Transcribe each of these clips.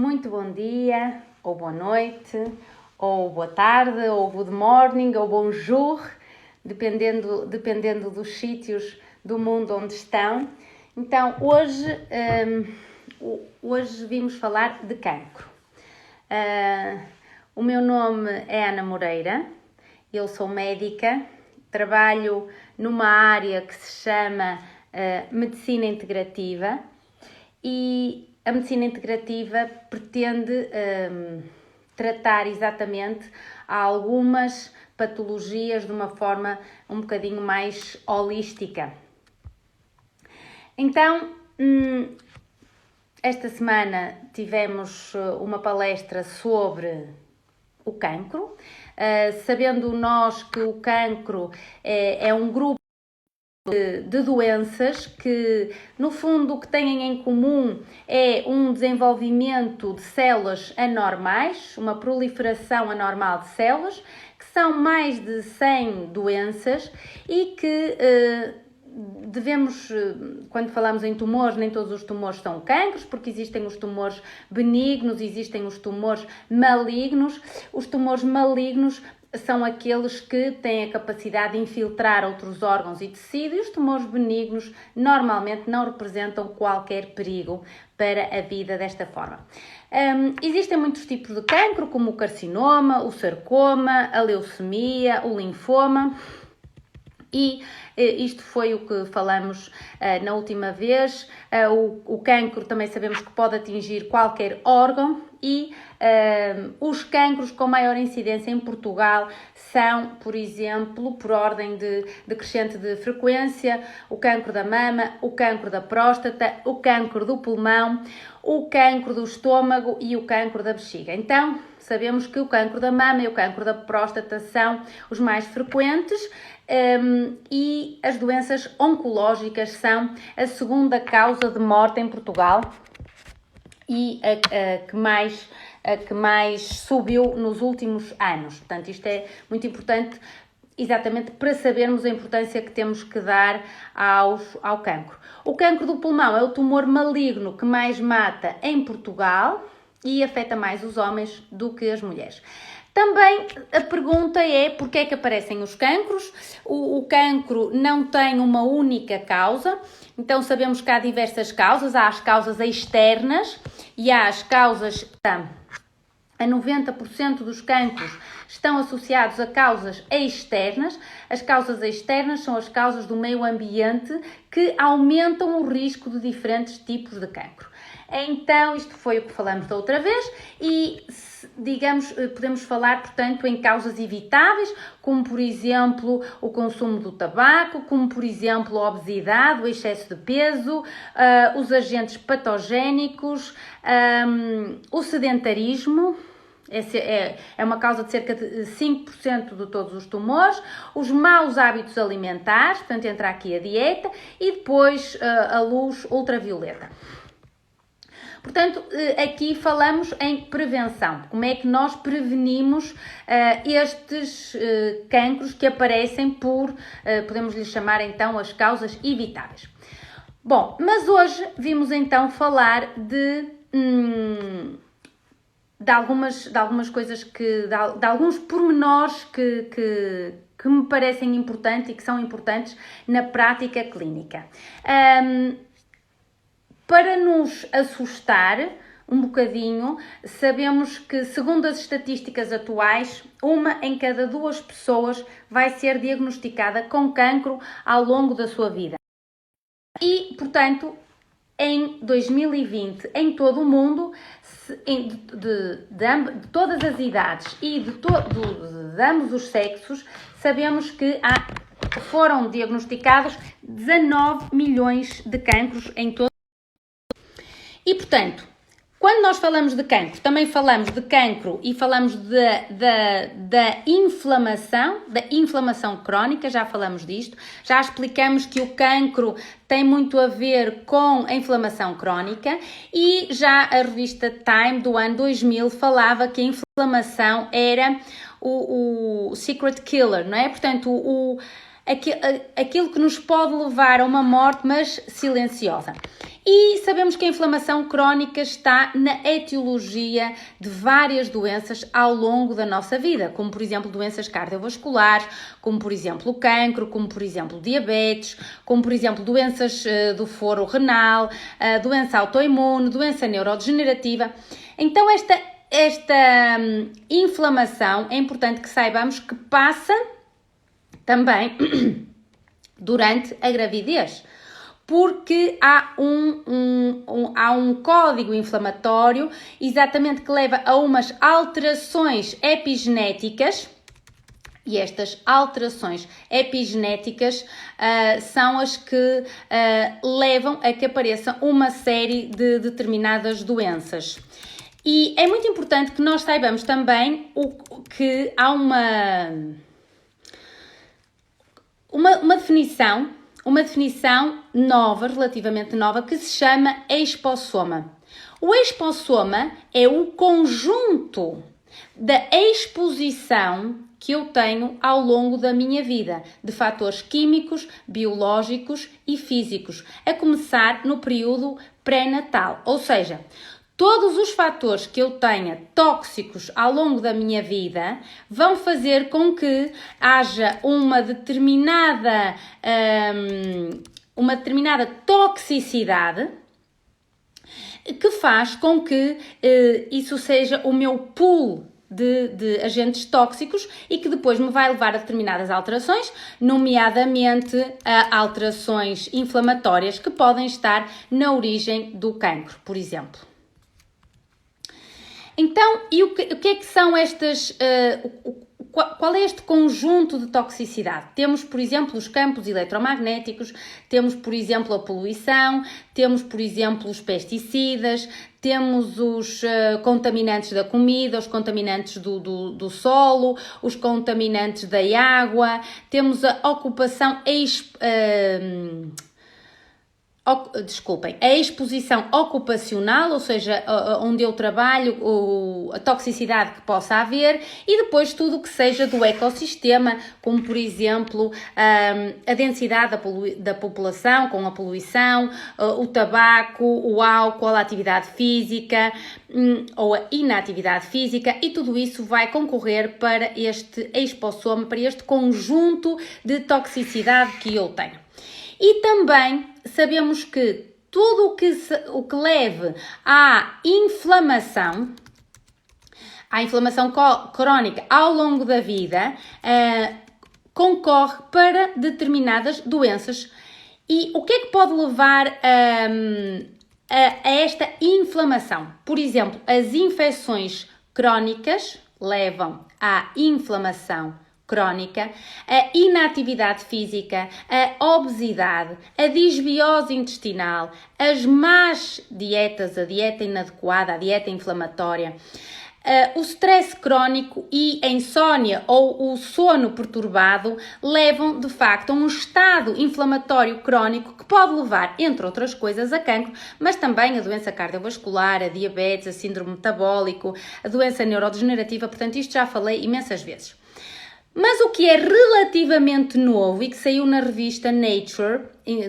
Muito bom dia, ou boa noite, ou boa tarde, ou good morning, ou bonjour, dependendo dos sítios do mundo onde estão. Então, hoje vimos falar de cancro. O meu nome é Ana Moreira, eu sou médica, trabalho numa área que se chama Medicina Integrativa e a medicina integrativa pretende tratar exatamente algumas patologias de uma forma um bocadinho mais holística. Então, esta semana tivemos uma palestra sobre o cancro, sabendo nós que o cancro é um grupo de doenças que, no fundo, o que têm em comum é um desenvolvimento de células anormais, uma proliferação anormal de células, que são mais de 100 doenças e que devemos, quando falamos em tumores, nem todos os tumores são cancros, porque existem os tumores benignos, existem os tumores malignos. Os tumores malignos são aqueles que têm a capacidade de infiltrar outros órgãos e tecidos, e os tumores benignos normalmente não representam qualquer perigo para a vida desta forma. Existem muitos tipos de cancro, como o carcinoma, o sarcoma, a leucemia, o linfoma. E isto foi o que falamos na última vez. O cancro também sabemos que pode atingir qualquer órgão e os cancros com maior incidência em Portugal são, por exemplo, por ordem de crescente de frequência, o cancro da mama, o cancro da próstata, o cancro do pulmão, o cancro do estômago e o cancro da bexiga. Então, sabemos que o cancro da mama e o cancro da próstata são os mais frequentes. E as doenças oncológicas são a segunda causa de morte em Portugal e a que mais subiu nos últimos anos. Portanto, isto é muito importante exatamente para sabermos a importância que temos que dar ao cancro. O cancro do pulmão é o tumor maligno que mais mata em Portugal e afeta mais os homens do que as mulheres. Também a pergunta é porque é que aparecem os cancros. O cancro não tem uma única causa, então sabemos que há diversas causas. Há as causas externas e há as causas... A 90% dos cancros estão associados a causas externas. As causas externas são as causas do meio ambiente que aumentam o risco de diferentes tipos de cancro. Então, isto foi o que falamos da outra vez e, digamos, podemos falar, portanto, em causas evitáveis, como, por exemplo, o consumo do tabaco, como, por exemplo, a obesidade, o excesso de peso, os agentes patogénicos, o sedentarismo. É uma causa de cerca de 5% de todos os tumores, os maus hábitos alimentares, portanto entra aqui a dieta, e depois a luz ultravioleta. Portanto, aqui falamos em prevenção, como é que nós prevenimos estes cancros que aparecem por, podemos lhes chamar então as causas evitáveis. Bom, mas hoje vimos então falar de algumas coisas, de alguns pormenores que me parecem importantes e que são importantes na prática clínica. Para nos assustar um bocadinho, sabemos que, segundo as estatísticas atuais, 1 em cada 2 pessoas vai ser diagnosticada com cancro ao longo da sua vida. E, portanto, em 2020, em todo o mundo, de todas as idades e de ambos os sexos, sabemos que foram diagnosticados 19 milhões de cancros em todo o mundo. E, portanto, quando nós falamos de cancro, também falamos de cancro e falamos da inflamação crónica, já falamos disto, já explicamos que o cancro tem muito a ver com a inflamação crónica e já a revista Time do ano 2000 falava que a inflamação era o secret killer, não é? Portanto, aquilo que nos pode levar a uma morte, mas silenciosa. E sabemos que a inflamação crónica está na etiologia de várias doenças ao longo da nossa vida, como por exemplo doenças cardiovasculares, como por exemplo o cancro, como por exemplo diabetes, como por exemplo doenças do foro renal, doença autoimune, doença neurodegenerativa. Então esta inflamação é importante que saibamos que passa também durante a gravidez, porque há um código inflamatório exatamente que leva a umas alterações epigenéticas, e estas alterações epigenéticas são as que levam a que apareça uma série de determinadas doenças. E é muito importante que nós saibamos também que há uma definição nova, relativamente nova, que se chama expossoma. O expossoma é o conjunto da exposição que eu tenho ao longo da minha vida, de fatores químicos, biológicos e físicos, a começar no período pré-natal. Ou seja, todos os fatores que eu tenha tóxicos ao longo da minha vida vão fazer com que haja uma determinada toxicidade que faz com que isso seja o meu pool de agentes tóxicos e que depois me vai levar a determinadas alterações, nomeadamente a alterações inflamatórias que podem estar na origem do cancro, por exemplo. Então, e o que é que são estas... Qual é este conjunto de toxicidade? Temos, por exemplo, os campos eletromagnéticos, temos, por exemplo, a poluição, temos, por exemplo, os pesticidas, temos os contaminantes da comida, os contaminantes do solo, os contaminantes da água, temos a ocupação a exposição ocupacional, ou seja, onde eu trabalho, a toxicidade que possa haver, e depois tudo o que seja do ecossistema, como por exemplo a densidade da população com a poluição, o tabaco, o álcool, a atividade física ou a inatividade física, e tudo isso vai concorrer para este expossoma, para este conjunto de toxicidade que eu tenho. E também sabemos que tudo o que leve à inflamação crónica ao longo da vida, concorre para determinadas doenças. E o que é que pode levar a esta inflamação? Por exemplo, as infecções crónicas levam à inflamação crónica, a inatividade física, a obesidade, a disbiose intestinal, as más dietas, a dieta inadequada, a dieta inflamatória, o stress crónico e a insónia ou o sono perturbado levam, de facto, a um estado inflamatório crónico que pode levar, entre outras coisas, a cancro, mas também a doença cardiovascular, a diabetes, a síndrome metabólico, a doença neurodegenerativa. Portanto, isto já falei imensas vezes. Mas o que é relativamente novo e que saiu na revista Nature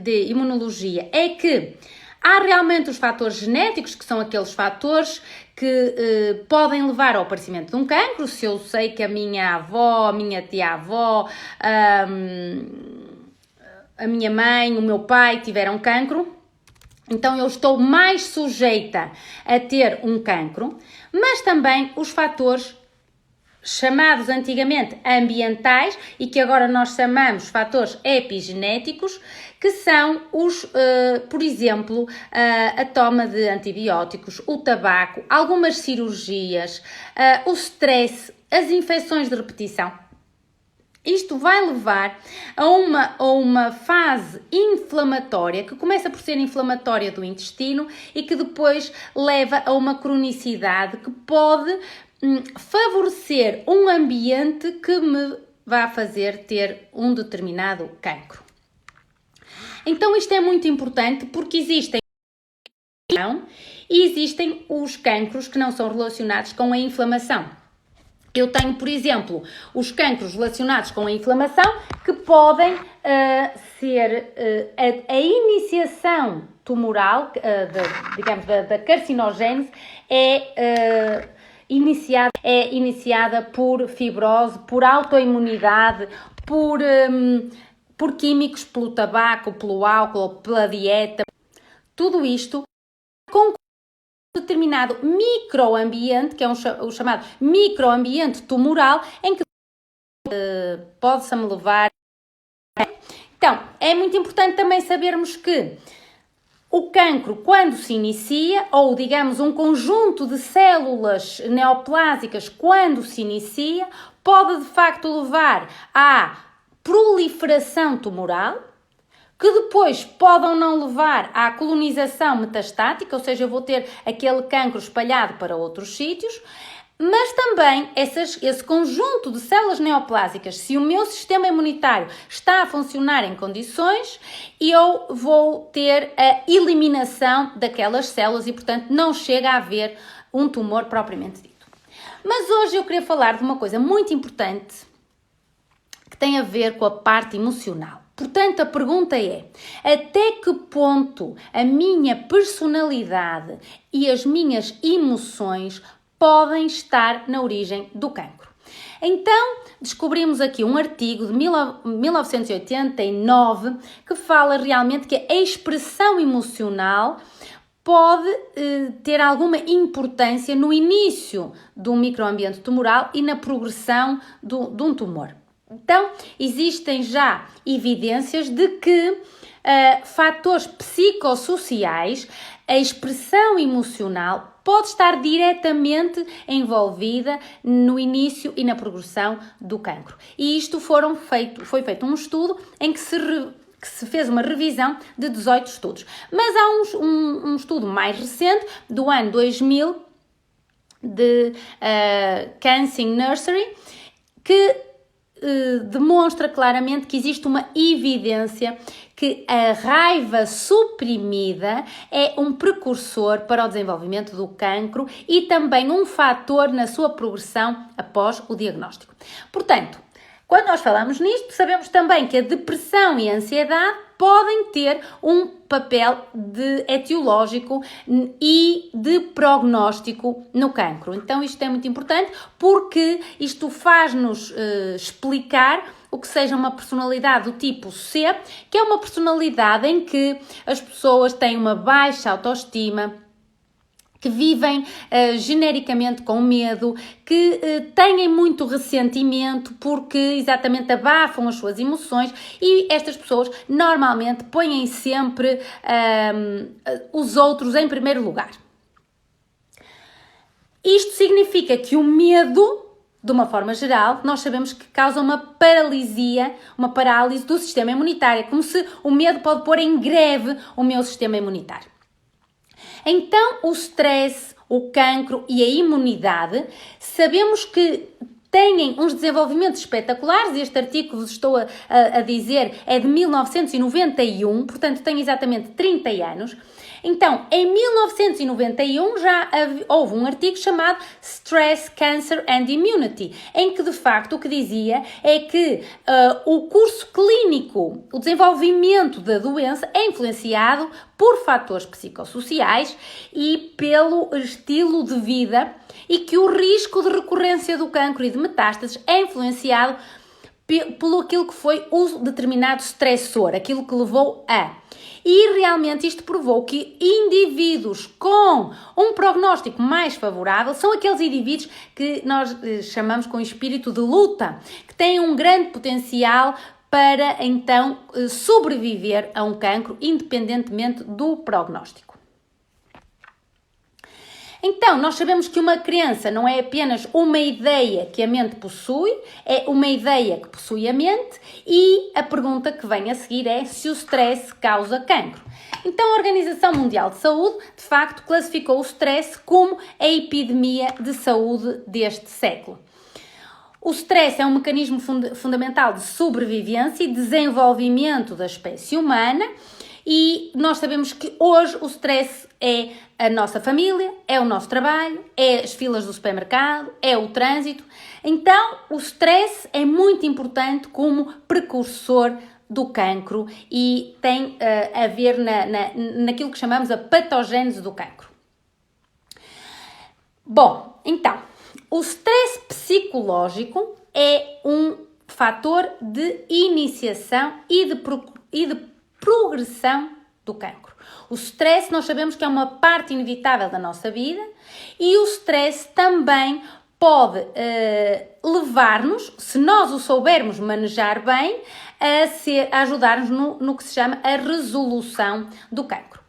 de Imunologia é que há realmente os fatores genéticos, que são aqueles fatores que podem levar ao aparecimento de um cancro. Se eu sei que a minha avó, a minha tia-avó, a minha mãe, o meu pai tiveram cancro, então eu estou mais sujeita a ter um cancro, mas também os fatores chamados antigamente ambientais e que agora nós chamamos fatores epigenéticos, que são por exemplo, a toma de antibióticos, o tabaco, algumas cirurgias, o stress, as infecções de repetição. Isto vai levar a uma fase inflamatória, que começa por ser inflamatória do intestino e que depois leva a uma cronicidade que pode favorecer um ambiente que me vai fazer ter um determinado cancro. Então isto é muito importante porque existem os cancros que não são relacionados com a inflamação. Eu tenho, por exemplo, os cancros relacionados com a inflamação que podem ser a iniciação tumoral, digamos, da carcinogênese, é iniciada por fibrose, por autoimunidade, por químicos, pelo tabaco, pelo álcool, pela dieta. Tudo isto com um determinado microambiente, que é o chamado microambiente tumoral, em que pode-se levar. Então, é muito importante também sabermos que o cancro, quando se inicia, ou digamos um conjunto de células neoplásicas, quando se inicia, pode de facto levar à proliferação tumoral, que depois pode ou não levar à colonização metastática, ou seja, eu vou ter aquele cancro espalhado para outros sítios, mas também esse conjunto de células neoplásicas, se o meu sistema imunitário está a funcionar em condições, eu vou ter a eliminação daquelas células e, portanto, não chega a haver um tumor propriamente dito. Mas hoje eu queria falar de uma coisa muito importante que tem a ver com a parte emocional. Portanto, a pergunta é: até que ponto a minha personalidade e as minhas emoções podem estar na origem do cancro? Então, descobrimos aqui um artigo de 1989 que fala realmente que a expressão emocional pode ter alguma importância no início do microambiente tumoral e na progressão de um tumor. Então, existem já evidências de que fatores psicossociais, a expressão emocional, pode estar diretamente envolvida no início e na progressão do cancro. E isto foi feito um estudo em que se fez uma revisão de 18 estudos. Mas há um estudo mais recente, do ano 2000, de Kansing Nursery, que demonstra claramente que existe uma evidência que a raiva suprimida é um precursor para o desenvolvimento do cancro e também um fator na sua progressão após o diagnóstico. Portanto, quando nós falamos nisto, sabemos também que a depressão e a ansiedade podem ter um papel etiológico e de prognóstico no cancro. Então, isto é muito importante porque isto faz-nos explicar o que seja uma personalidade do tipo C, que é uma personalidade em que as pessoas têm uma baixa autoestima, que vivem genericamente com medo, que têm muito ressentimento porque exatamente abafam as suas emoções, e estas pessoas normalmente põem sempre os outros em primeiro lugar. Isto significa que o medo, de uma forma geral, nós sabemos que causa uma parálise do sistema imunitário, como se o medo pode pôr em greve o meu sistema imunitário. Então, o stress, o cancro e a imunidade, sabemos que têm uns desenvolvimentos espetaculares. Este artigo que vos estou a dizer é de 1991, portanto tem exatamente 30 anos. Então, em 1991 já houve um artigo chamado Stress, Cancer and Immunity, em que de facto o que dizia é que o curso clínico, o desenvolvimento da doença é influenciado por fatores psicossociais e pelo estilo de vida, e que o risco de recorrência do cancro e de metástases é influenciado pelo aquilo que foi o determinado stressor, aquilo que levou a. E realmente isto provou que indivíduos com um prognóstico mais favorável são aqueles indivíduos que nós chamamos com espírito de luta, que têm um grande potencial para então sobreviver a um cancro, independentemente do prognóstico. Então, nós sabemos que uma crença não é apenas uma ideia que a mente possui, é uma ideia que possui a mente, e a pergunta que vem a seguir é se o stress causa cancro. Então, a Organização Mundial de Saúde, de facto, classificou o stress como a epidemia de saúde deste século. O stress é um mecanismo fundamental de sobrevivência e desenvolvimento da espécie humana, e nós sabemos que hoje o stress é a nossa família, é o nosso trabalho, é as filas do supermercado, é o trânsito. Então, o stress é muito importante como precursor do cancro e tem a ver naquilo que chamamos a patogênese do cancro. Bom, então, o stress psicológico é um fator de iniciação e de progressão do cancro. O stress nós sabemos que é uma parte inevitável da nossa vida e o stress também pode levar-nos, se nós o soubermos manejar bem, a ajudar-nos no que se chama a resolução do cancro.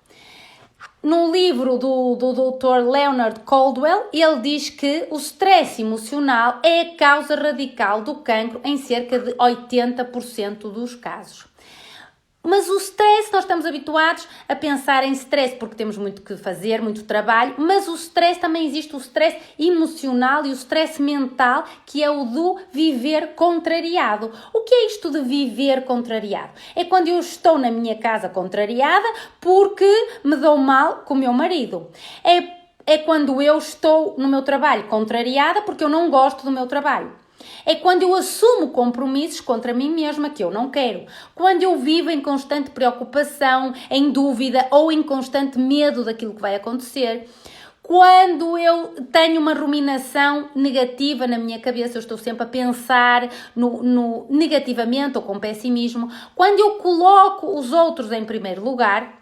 No livro do Dr. Leonard Caldwell, ele diz que o stress emocional é a causa radical do cancro em cerca de 80% dos casos. Mas o stress, nós estamos habituados a pensar em stress porque temos muito que fazer, muito trabalho, mas o stress também existe o stress emocional e o stress mental, que é o do viver contrariado. O que é isto de viver contrariado? É quando eu estou na minha casa contrariada porque me dou mal com o meu marido. É quando eu estou no meu trabalho contrariada porque eu não gosto do meu trabalho. É quando eu assumo compromissos contra mim mesma que eu não quero. Quando eu vivo em constante preocupação, em dúvida ou em constante medo daquilo que vai acontecer. Quando eu tenho uma ruminação negativa na minha cabeça, eu estou sempre a pensar no negativamente ou com pessimismo. Quando eu coloco os outros em primeiro lugar.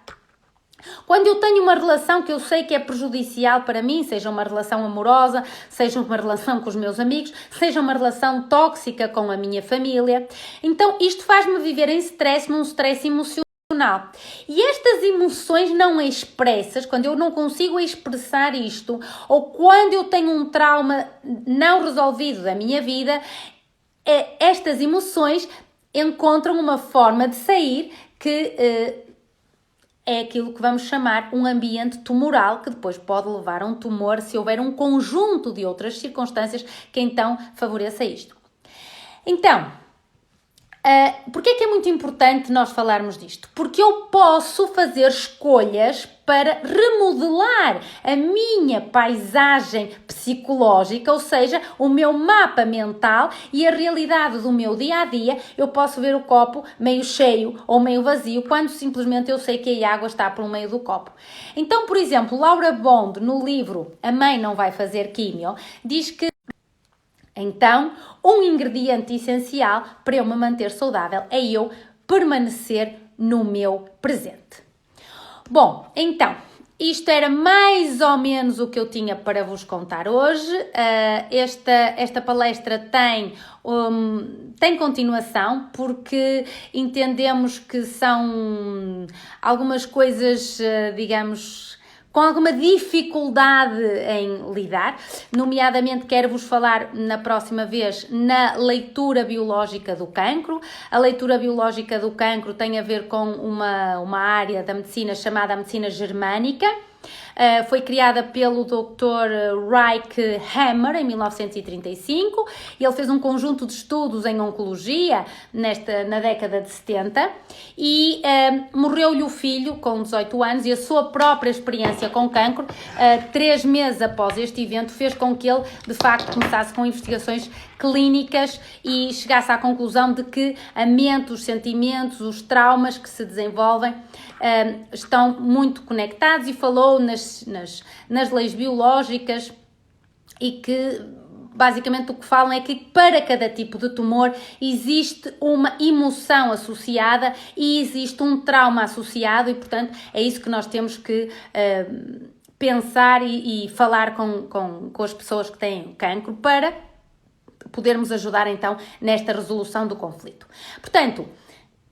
Quando eu tenho uma relação que eu sei que é prejudicial para mim, seja uma relação amorosa, seja uma relação com os meus amigos, seja uma relação tóxica com a minha família, então isto faz-me viver em stress, num stress emocional. E estas emoções não expressas, quando eu não consigo expressar isto, ou quando eu tenho um trauma não resolvido da minha vida, estas emoções encontram uma forma de sair que é aquilo que vamos chamar um ambiente tumoral, que depois pode levar a um tumor se houver um conjunto de outras circunstâncias que então favoreça isto. Então, porquê é que é muito importante nós falarmos disto? Porque eu posso fazer escolhas para remodelar a minha paisagem psicológica, ou seja, o meu mapa mental e a realidade do meu dia-a-dia. Eu posso ver o copo meio cheio ou meio vazio, quando simplesmente eu sei que a água está por meio do copo. Então, por exemplo, Laura Bond, no livro A Mãe Não Vai Fazer Químio, diz que então, um ingrediente essencial para eu me manter saudável é eu permanecer no meu presente. Bom, então, isto era mais ou menos o que eu tinha para vos contar hoje. Esta palestra tem continuação, porque entendemos que são algumas coisas, digamos, com alguma dificuldade em lidar, nomeadamente quero-vos falar na próxima vez na leitura biológica do cancro. A leitura biológica do cancro tem a ver com uma área da medicina chamada a medicina germânica. Foi criada pelo Dr. Reich Hammer em 1935. Ele fez um conjunto de estudos em oncologia na década de 70 e morreu-lhe o filho com 18 anos e a sua própria experiência com cancro, 3 meses após este evento, fez com que ele de facto começasse com investigações clínicas e chegasse à conclusão de que a mente, os sentimentos, os traumas que se desenvolvem estão muito conectados, e falou nas leis biológicas e que basicamente o que falam é que para cada tipo de tumor existe uma emoção associada e existe um trauma associado, e portanto é isso que nós temos que pensar e falar com as pessoas que têm cancro para podermos ajudar então nesta resolução do conflito. Portanto,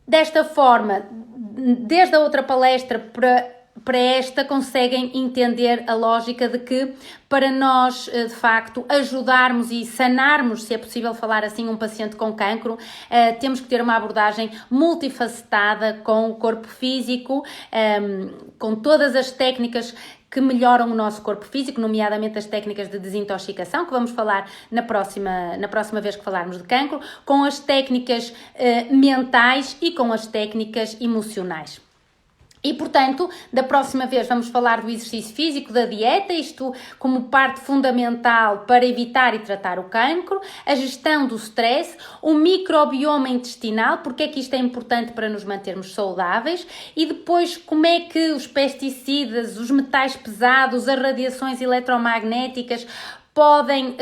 desta forma, desde a outra palestra para esta, conseguem entender a lógica de que para nós, de facto, ajudarmos e sanarmos, se é possível falar assim, um paciente com cancro, temos que ter uma abordagem multifacetada com o corpo físico, com todas as técnicas que melhoram o nosso corpo físico, nomeadamente as técnicas de desintoxicação, que vamos falar na próxima vez que falarmos de cancro, com as técnicas mentais e com as técnicas emocionais. E, portanto, da próxima vez vamos falar do exercício físico, da dieta, isto como parte fundamental para evitar e tratar o cancro, a gestão do stress, o microbioma intestinal, porque é que isto é importante para nos mantermos saudáveis, e depois como é que os pesticidas, os metais pesados, as radiações eletromagnéticas podem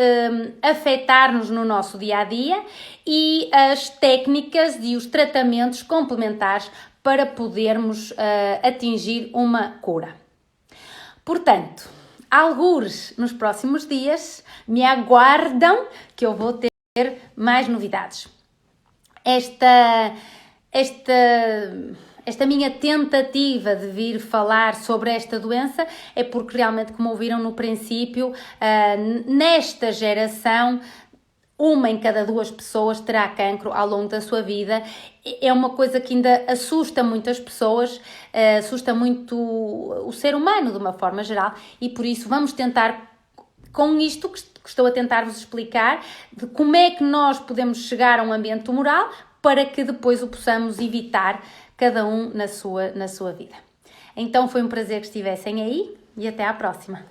afetar-nos no nosso dia-a-dia e as técnicas e os tratamentos complementares para podermos atingir uma cura. Portanto, algures nos próximos dias me aguardam que eu vou ter mais novidades. Esta minha tentativa de vir falar sobre esta doença é porque realmente, como ouviram no princípio, nesta geração, 1 em cada 2 pessoas terá cancro ao longo da sua vida. É uma coisa que ainda assusta muitas pessoas, assusta muito o ser humano de uma forma geral, e por isso vamos tentar, com isto que estou a tentar vos explicar, de como é que nós podemos chegar a um ambiente tumoral para que depois o possamos evitar, cada um na sua vida. Então foi um prazer que estivessem aí e até à próxima.